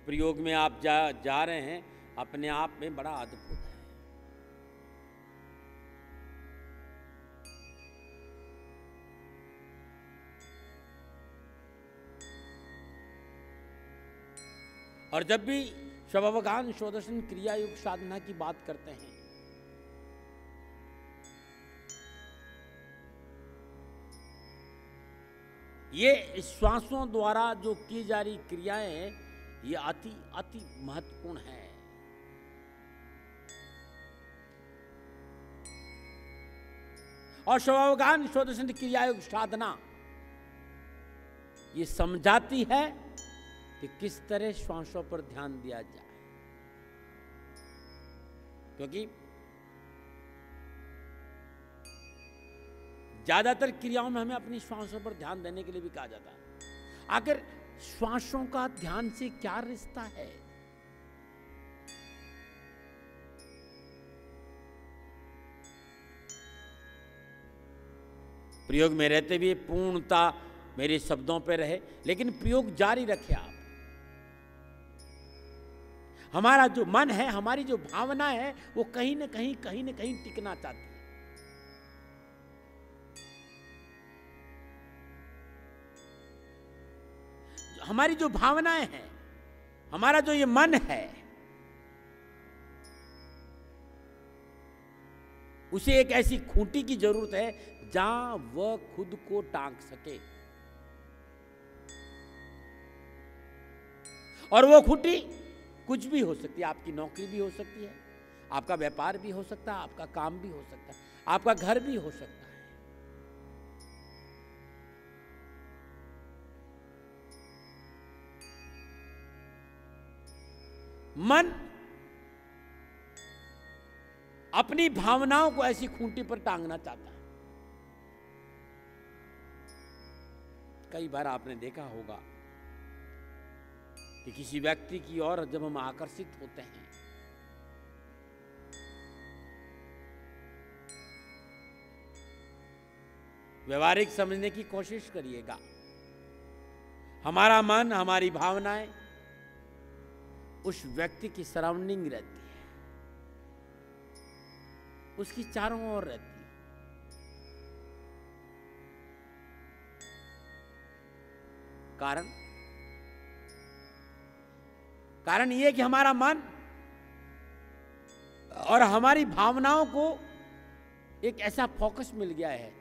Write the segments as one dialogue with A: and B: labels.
A: प्रयोग में आप जा रहे हैं, अपने आप में बड़ा अद्भुत है। और जब भी शववगान षोडशन क्रिया युग साधना की बात करते हैं, ये श्वासों द्वारा जो की जा रही क्रियाएं हैं, ये अति अति महत्वपूर्ण है। और शववगान षोडशन क्रिया युग साधना ये समझाती है कि किस तरह श्वासों पर ध्यान दिया जाए, क्योंकि ज्यादातर क्रियाओं में हमें अपनी श्वासों पर ध्यान देने के लिए भी कहा जाता है। आखिर श्वासों का ध्यान से क्या रिश्ता है? प्रयोग में रहते भी पूर्णता मेरे शब्दों पर रहे, लेकिन प्रयोग जारी रखे आप। हमारा जो मन है, हमारी जो भावना है, वो कहीं न कहीं टिकना चाहती है। हमारी जो भावनाएं हैं, हमारा जो ये मन है, उसे एक ऐसी खूंटी की जरूरत है जहां वह खुद को टांग सके। और वो खूंटी कुछ भी हो सकती है। आपकी नौकरी भी हो सकती है, आपका व्यापार भी हो सकता है, आपका काम भी हो सकता है, आपका घर भी हो सकता है। मन अपनी भावनाओं को ऐसी खूंटी पर टांगना चाहता है। कई बार आपने देखा होगा कि किसी व्यक्ति की ओर जब हम आकर्षित होते हैं, व्यवहारिक समझने की कोशिश करिएगा। हमारा मन, हमारी भावनाएं उस व्यक्ति की सराउंडिंग रहती है, उसकी चारों ओर रहती है। कारण यह कि हमारा मन और हमारी भावनाओं को एक ऐसा फोकस मिल गया है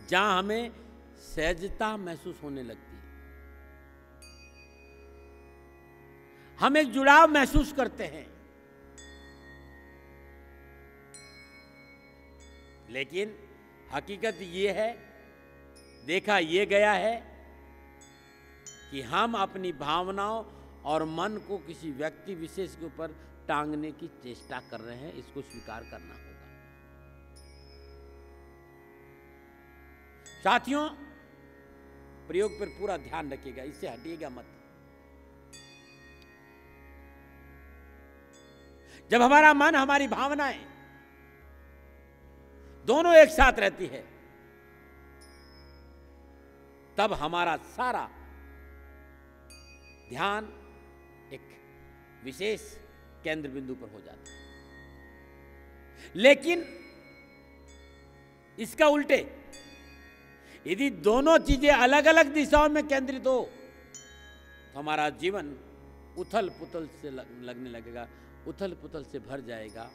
A: जहां हमें सहजता महसूस होने लगती है। हम एक जुड़ाव महसूस करते हैं। लेकिन हकीकत ये है, देखा ये गया है कि हम अपनी भावनाओं और मन को किसी व्यक्ति विशेष के ऊपर टांगने की चेष्टा कर रहे हैं। इसको स्वीकार करना होगा। साथियों, प्रयोग पर पूरा ध्यान रखिएगा, इससे हटिएगा मत। जब हमारा मन, हमारी भावनाएं दोनों एक साथ रहती है, तब हमारा सारा ध्यान एक विशेष केंद्र बिंदु पर हो जाता है। लेकिन इसका उल्टे, यदि दोनों चीजें अलग अलग दिशाओं में केंद्रित हो तो हमारा जीवन उथल पुथल से लगने लगेगा, उथल पुथल से भर जाएगा,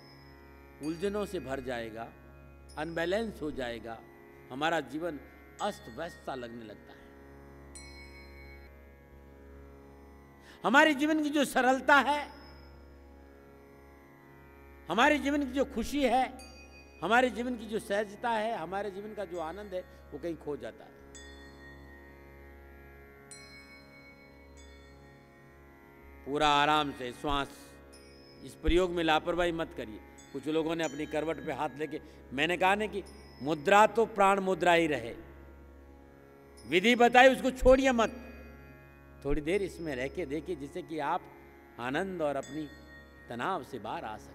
A: उलझनों से भर जाएगा, अनबैलेंस हो जाएगा। हमारा जीवन अस्त व्यस्त सा लगने लगता है। हमारे जीवन की जो सरलता है, हमारे जीवन की जो खुशी है, हमारे जीवन की जो सहजता है, हमारे जीवन का जो आनंद है, वो कहीं खो जाता है। पूरा आराम से श्वास, इस प्रयोग में लापरवाही मत करिए। कुछ लोगों ने अपनी करवट पे हाथ लेके, मैंने कहा ना कि मुद्रा तो प्राण मुद्रा ही रहे, विधि बताई उसको छोड़िए मत। थोड़ी देर इसमें रह के देखिए, जिससे कि आप आनंद और अपनी तनाव से बाहर आ सके।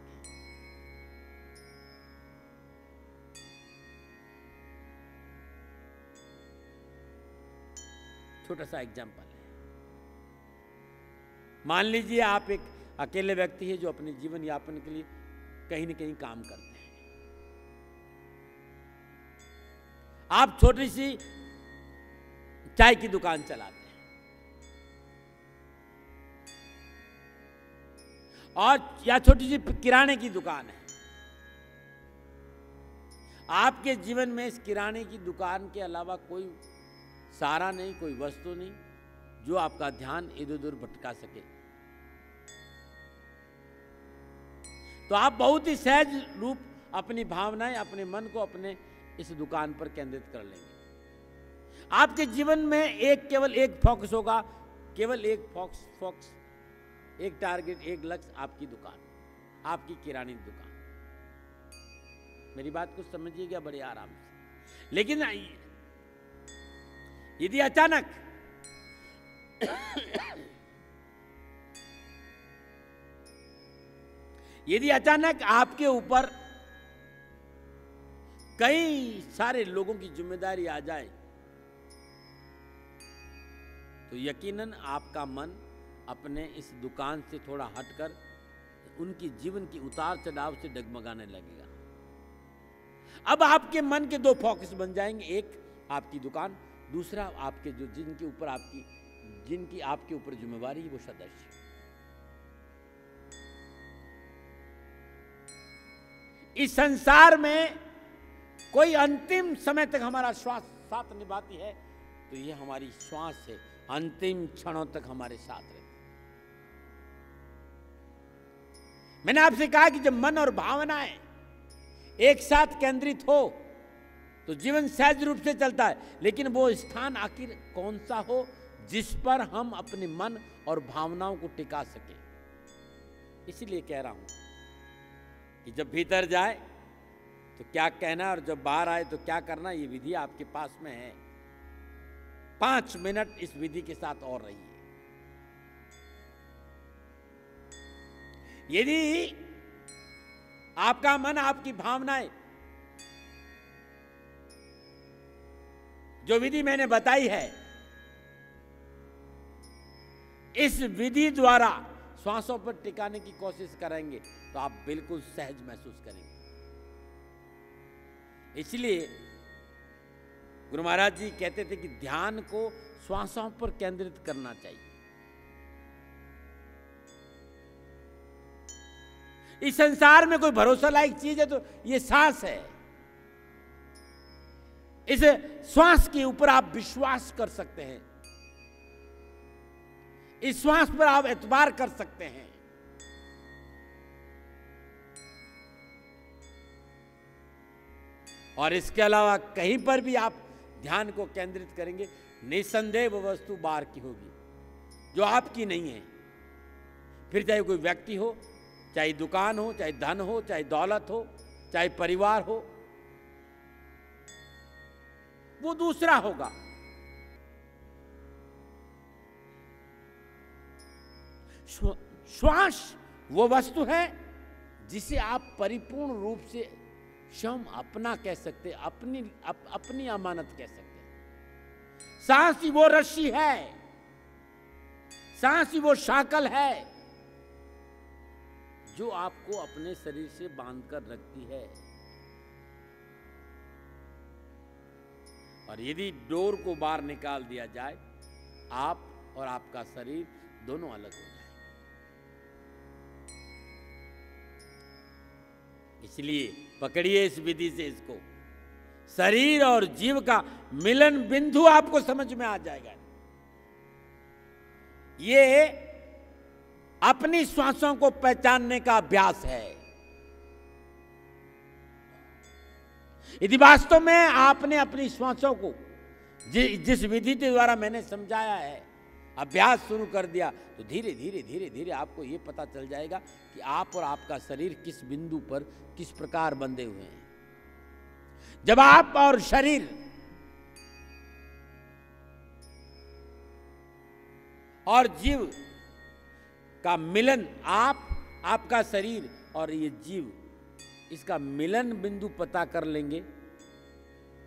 A: छोटा सा एग्जाम्पल है। मान लीजिए आप एक अकेले व्यक्ति है जो अपने जीवन यापन के लिए कहीं न कहीं काम करते हैं। आप छोटी सी चाय की दुकान चलाते हैं और या छोटी सी किराने की दुकान है। आपके जीवन में इस किराने की दुकान के अलावा कोई सहारा नहीं, कोई वस्तु नहीं जो आपका ध्यान इधर उधर भटका सके। तो आप बहुत ही सहज रूप अपनी भावनाएं, अपने मन को अपने इस दुकान पर केंद्रित कर लेंगे। आपके जीवन में केवल एक फोकस होगा, केवल एक फोकस, एक टारगेट, एक लक्ष्य, आपकी दुकान, आपकी किराने की दुकान। मेरी बात को समझिएगा बड़े आराम से। लेकिन यदि अचानक आपके ऊपर कई सारे लोगों की जिम्मेदारी आ जाए तो यकीनन आपका मन अपने इस दुकान से थोड़ा हटकर उनकी जीवन की उतार चढ़ाव से डगमगाने लगेगा। अब आपके मन के दो फोकस बन जाएंगे, एक आपकी दुकान, दूसरा आपके जो जिनकी आपके ऊपर जिम्मेवारी है वो सदस्य। इस संसार में कोई अंतिम समय तक हमारा श्वास साथ निभाती है तो ये हमारी श्वास है, अंतिम क्षणों तक हमारे साथ रहती। मैंने आपसे कहा कि जब मन और भावनाएं एक साथ केंद्रित हो तो जीवन सहज रूप से चलता है। लेकिन वो स्थान आखिर कौन सा हो जिस पर हम अपने मन और भावनाओं को टिका सके। इसलिए कह रहा हूं कि जब भीतर जाए तो क्या कहना और जब बाहर आए तो क्या करना, ये विधि आपके पास में है। 5 मिनट इस विधि के साथ और रहिए। यदि आपका मन, आपकी भावनाएं जो विधि मैंने बताई है, इस विधि द्वारा श्वासों पर टिकाने की कोशिश करेंगे तो आप बिल्कुल सहज महसूस करेंगे। इसलिए गुरु महाराज जी कहते थे कि ध्यान को श्वासों पर केंद्रित करना चाहिए। इस संसार में कोई भरोसा लायक चीज है तो ये सांस है। इस श्वास के ऊपर आप विश्वास कर सकते हैं, इस श्वास पर आप एतबार कर सकते हैं। और इसके अलावा कहीं पर भी आप ध्यान को केंद्रित करेंगे, निसंदेह वो वस्तु बाहर की होगी जो आपकी नहीं है। फिर चाहे कोई व्यक्ति हो, चाहे दुकान हो, चाहे धन हो, चाहे दौलत हो, चाहे परिवार हो, वो दूसरा होगा। श्वास वो वस्तु है जिसे आप परिपूर्ण रूप से स्वयं अपना कह सकते, अपनी अमानत कह सकते हैं। सांस ही वो रस्सी है, सांस ही वो शाकल है जो आपको अपने शरीर से बांधकर रखती है। और यदि डोर को बाहर निकाल दिया जाए, आप और आपका शरीर दोनों अलग हो जाए। इसलिए पकड़िए इस विधि से इसको, शरीर और जीव का मिलन बिंदु आपको समझ में आ जाएगा। ये अपनी श्वासों को पहचानने का अभ्यास है। यदि वास्तव में आपने अपनी श्वासों को जिस विधि के द्वारा मैंने समझाया है अभ्यास शुरू कर दिया तो धीरे धीरे धीरे धीरे आपको यह पता चल जाएगा कि आप और आपका शरीर किस बिंदु पर किस प्रकार बंधे हुए हैं। जब आप और शरीर और जीव का मिलन, आपका शरीर और ये जीव, इसका मिलन बिंदु पता कर लेंगे,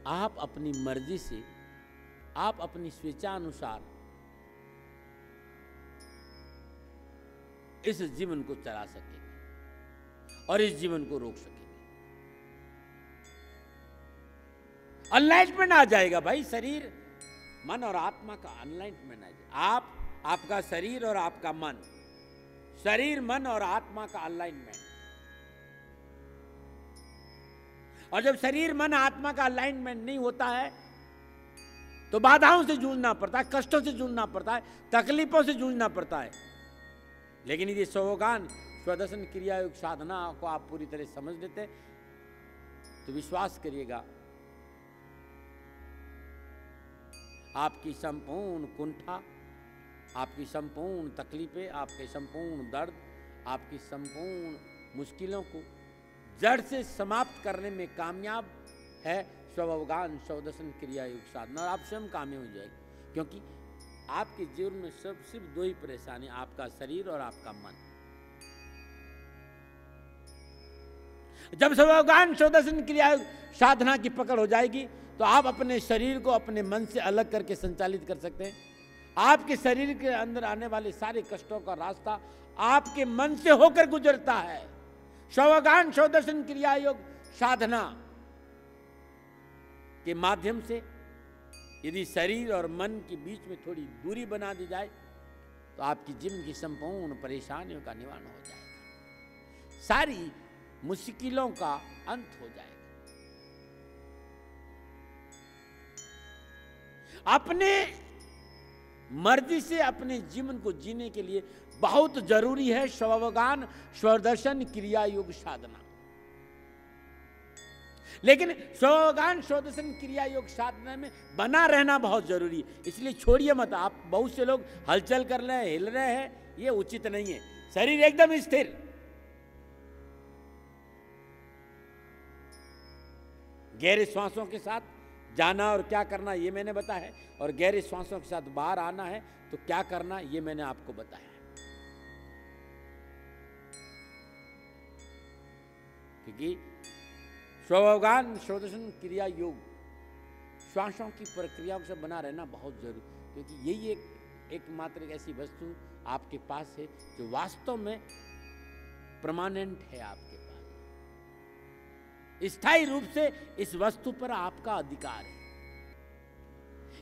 A: आप अपनी मर्जी से, आप अपनी स्वेच्छा अनुसार इस जीवन को चला सकेंगे और इस जीवन को रोक सकेंगे। अनलाइटमेंट आ जाएगा भाई, शरीर मन और आत्मा का अनलाइटमेंट आ जाएगा। आपका शरीर और आपका मन, शरीर मन और आत्मा का अलाइनमेंट। और जब शरीर मन आत्मा का अलाइनमेंट नहीं होता है तो बाधाओं से जूझना पड़ता है, कष्टों से जूझना पड़ता है, तकलीफों से जूझना पड़ता है। लेकिन यदि स्वगान स्वदर्शन क्रिया योग साधना को आप पूरी तरह समझ लेते तो विश्वास करिएगा, आपकी संपूर्ण कुंठा, आपकी संपूर्ण तकलीफें, आपके संपूर्ण दर्द, आपकी संपूर्ण मुश्किलों को जड़ से समाप्त करने में कामयाब है स्वगान स्वदर्शन क्रिया योग साधना। और आप स्वयं कामयाब हो जाएगी, क्योंकि आपके जीवन में सिर्फ दो ही परेशानी, आपका शरीर और आपका मन। जब स्वगान स्वदर्शन क्रिया योग साधना की पकड़ हो जाएगी तो आप अपने शरीर को अपने मन से अलग करके संचालित कर सकते हैं। आपके शरीर के अंदर आने वाले सारे कष्टों का रास्ता आपके मन से होकर गुजरता है। स्वगान स्वदर्शन क्रिया योग साधना के माध्यम से यदि शरीर और मन के बीच में थोड़ी दूरी बना दी जाए तो आपकी जीवन की संपूर्ण परेशानियों का निवारण हो जाएगा, सारी मुश्किलों का अंत हो जाएगा। अपने मर्जी से अपने जीवन को जीने के लिए बहुत जरूरी है स्वगान स्वदर्शन क्रिया योग साधना। लेकिन स्वगान स्वदर्शन क्रिया योग साधना में बना रहना बहुत जरूरी है, इसलिए छोड़िए मत। आप बहुत से लोग हलचल कर रहे हैं, हिल रहे हैं, ये उचित नहीं है। शरीर एकदम स्थिर, गहरे श्वासों के साथ जाना और क्या करना ये मैंने बताया है, और गहरे श्वासों के साथ बाहर आना है तो क्या करना ये मैंने आपको बताया है। क्योंकि स्वगान स्वदर्शन क्रिया योग श्वासों की प्रक्रियाओं से बना रहना बहुत जरूरी, क्योंकि यही एकमात्र एक ऐसी वस्तु आपके पास है जो वास्तव में परमानेंट है, आपके पास स्थायी रूप से इस वस्तु पर आपका अधिकार है।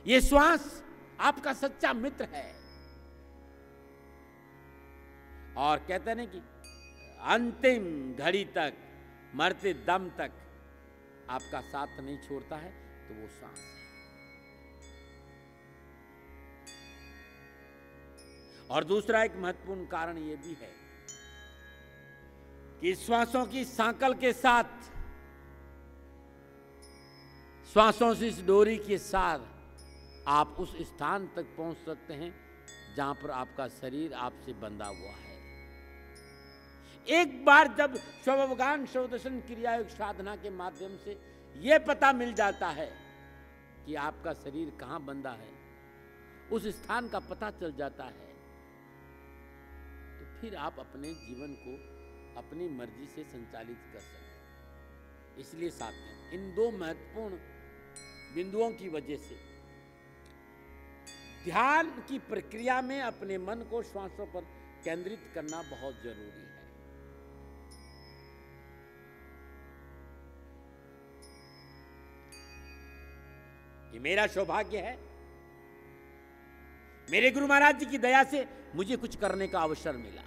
A: ये श्वास आपका सच्चा मित्र है, और कहते हैं कि अंतिम घड़ी तक, मरते दम तक आपका साथ नहीं छोड़ता है, तो वो सांस है। और दूसरा एक महत्वपूर्ण कारण यह भी है कि श्वासों की सांकल के साथ, श्वासों से इस डोरी के साथ आप उस स्थान तक पहुंच सकते हैं जहां पर आपका शरीर आपसे बंधा हुआ है। एक बार जब स्वगान स्वदर्शन क्रिया योग साधना के माध्यम से यह पता मिल जाता है कि आपका शरीर कहां बंधा है, उस स्थान का पता चल जाता है, तो फिर आप अपने जीवन को अपनी मर्जी से संचालित कर सकते हैं। इसलिए साथियों, इन दो महत्वपूर्ण बिंदुओं की वजह से ध्यान की प्रक्रिया में अपने मन को श्वासों पर केंद्रित करना बहुत जरूरी है। ये मेरा सौभाग्य है, मेरे गुरु महाराज जी की दया से मुझे कुछ करने का अवसर मिला।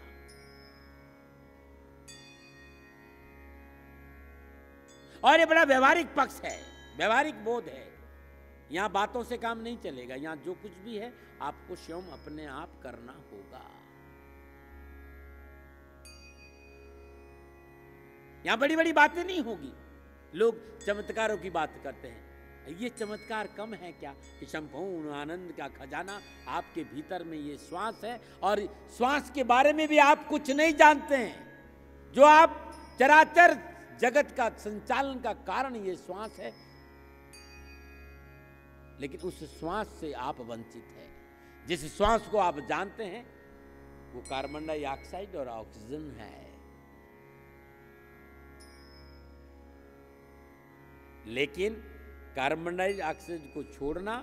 A: और ये बड़ा व्यवहारिक पक्ष है, व्यवहारिक बोध है। यहां बातों से काम नहीं चलेगा, यहां जो कुछ भी है आपको स्वयं अपने आप करना होगा। यहां बड़ी बड़ी बातें नहीं होगी। लोग चमत्कारों की बात करते हैं, ये चमत्कार कम है क्या कि संपूर्ण आनंद का खजाना आपके भीतर में ये श्वास है, और श्वास के बारे में भी आप कुछ नहीं जानते हैं। जो आप चराचर जगत का संचालन का कारण ये श्वास है, लेकिन उस श्वास से आप वंचित हैं। जिस श्वास को आप जानते हैं वो कार्बन डाइऑक्साइड और ऑक्सीजन है, लेकिन कार्बन डाइऑक्साइड को छोड़ना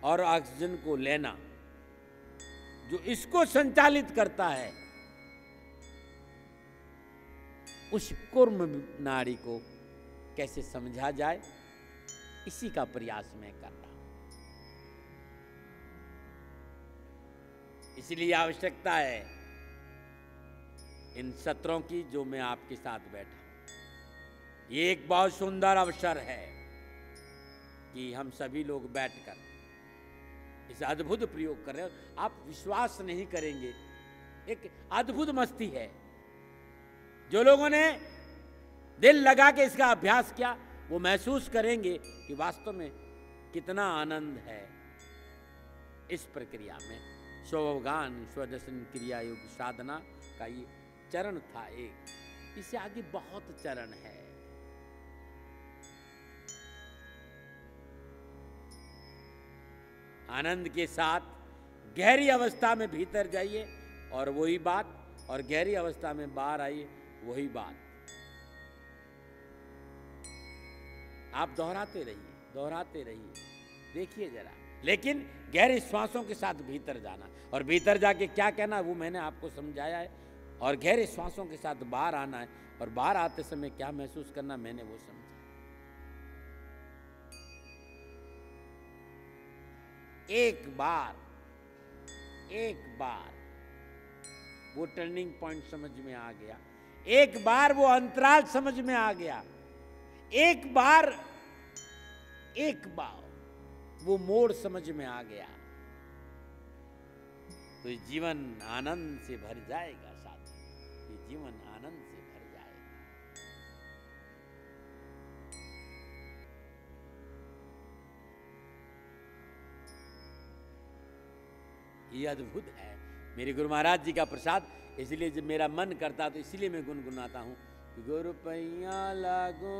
A: और ऑक्सीजन को लेना, जो इसको संचालित करता है उस कूर्म नाड़ी को कैसे समझा जाए, इसी का प्रयास मैं कर रहा हूं। इसलिए आवश्यकता है इन सत्रों की जो मैं आपके साथ बैठा हूं। ये एक बहुत सुंदर अवसर है कि हम सभी लोग बैठकर इस अद्भुत प्रयोग कर रहे हैं। आप विश्वास नहीं करेंगे, एक अद्भुत मस्ती है। जो लोगों ने दिल लगा के इसका अभ्यास किया वो महसूस करेंगे कि वास्तव में कितना आनंद है इस प्रक्रिया में। स्वगान स्वदर्शन क्रिया योग साधना का ये चरण था एक, इससे आगे बहुत चरण है। आनंद के साथ गहरी अवस्था में भीतर जाइए और वही बात, और गहरी अवस्था में बाहर आइए वही बात। आप दोहराते रहिए, देखिए जरा। लेकिन गहरी श्वासों के साथ भीतर जाना, और भीतर जाके क्या कहना वो मैंने आपको समझाया है। और गहरे श्वासों के साथ बाहर आना है, और बाहर आते समय क्या महसूस करना मैंने वो समझा। एक बार वो टर्निंग पॉइंट समझ में आ गया, एक बार वो अंतराल समझ में आ गया, एक बार वो मोड़ समझ में आ गया, तो ये जीवन आनंद से भर जाएगा साथी, ये जीवन आनंद से भर जाएगा। ये अद्भुत है मेरे गुरु महाराज जी का प्रसाद। इसलिए जब मेरा मन करता तो इसलिए मैं गुनगुनाता हूं कि गुरु पैया लागो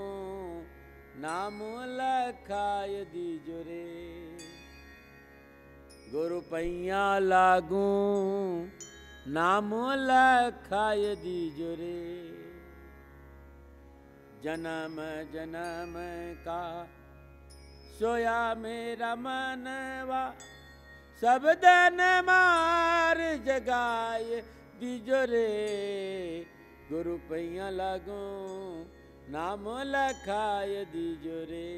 A: नाम लखाय दीजो रे, गुरु पैया लागो नाम लखाय दीजो रे, जन्म जन्म का सोया मेरा मनवा, सब धन मार जगाए दीजो रे, गुरु पैया लागो नाम लखाय दीजो रे,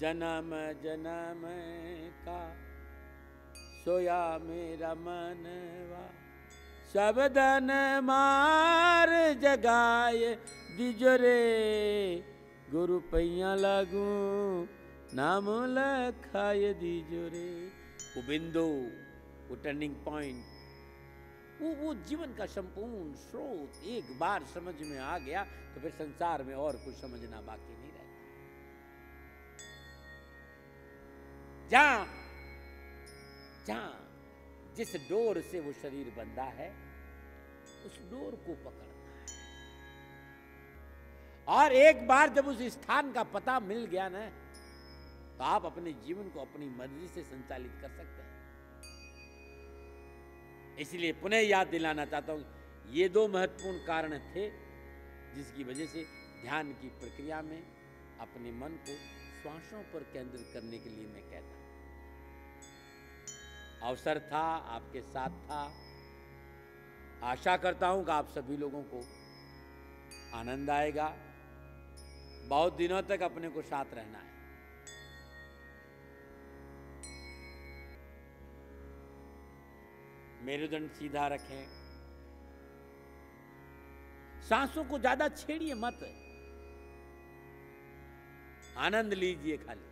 A: जन्म जन्म का सोया मेरा मनवा, सब धन मार जगाए दीजो रे, गुरु पैया लागो नाम लखाय दीजो रे। वो बिंदु, वो टर्निंग पॉइंट, वो जीवन का संपूर्ण स्रोत एक बार समझ में आ गया तो फिर संसार में और कुछ समझना बाकी नहीं रहता। जहां जिस डोर से वो शरीर बंधा है उस डोर को पकड़ना है, और एक बार जब उस स्थान का पता मिल गया ना, तो आप अपने जीवन को अपनी मर्जी से संचालित कर सकते हैं। इसलिए पुनः याद दिलाना चाहता हूं, ये दो महत्वपूर्ण कारण थे जिसकी वजह से ध्यान की प्रक्रिया में अपने मन को श्वासों पर केंद्रित करने के लिए मैं कहता हूं। अवसर था, आपके साथ था। आशा करता हूं कि आप सभी लोगों को आनंद आएगा। बहुत दिनों तक अपने को साथ रहना है। मेरुदंड सीधा रखें, सांसों को ज्यादा छेड़िए मत, आनंद लीजिए खाली।